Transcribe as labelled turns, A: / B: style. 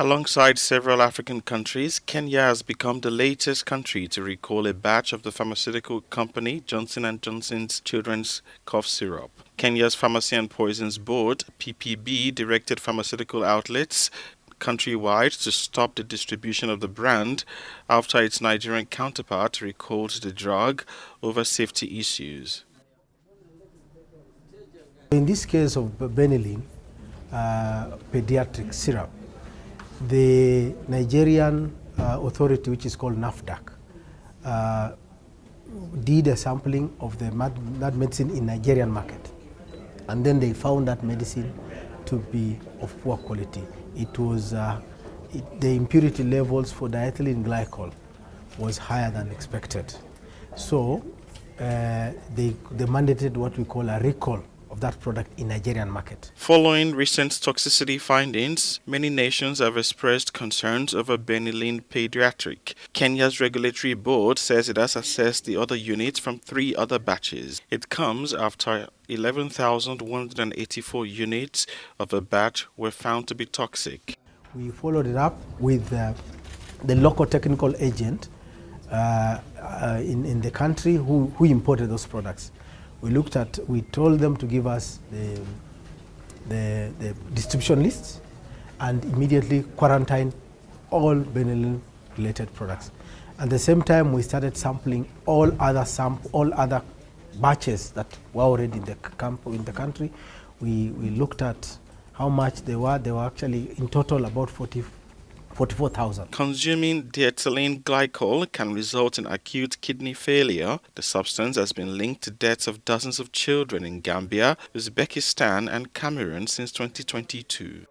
A: Alongside several African countries, Kenya has become the latest country to recall a batch of the pharmaceutical company Johnson & Johnson's children's cough syrup. Kenya's Pharmacy and Poisons Board, PPB, directed pharmaceutical outlets countrywide to stop the distribution of the brand after its Nigerian counterpart recalled the drug over safety issues.
B: In this case of Benylin Paediatric syrup, the Nigerian authority, which is called NAFDAC, did a sampling of that medicine in Nigerian market, and then they found that medicine to be of poor quality. It was the impurity levels for diethylene glycol was higher than expected, so they mandated what we call a recall of that product in Nigerian market.
A: Following recent toxicity findings, many nations have expressed concerns over Benylin Paediatric. Kenya's regulatory board says it has assessed the other units from 3 other batches. It comes after 11,184 units of a batch were found to be toxic.
B: We followed it up with the local technical agent in the country who imported those products. We told them to give us the distribution lists and immediately quarantine all Benylin related products. At the same time, we started sampling all other batches that were already in the country. We looked at how much they were. They were actually in total about 44,000.
A: Consuming diethylene glycol can result in acute kidney failure. The substance has been linked to deaths of dozens of children in Gambia, Uzbekistan, and Cameroon since 2022.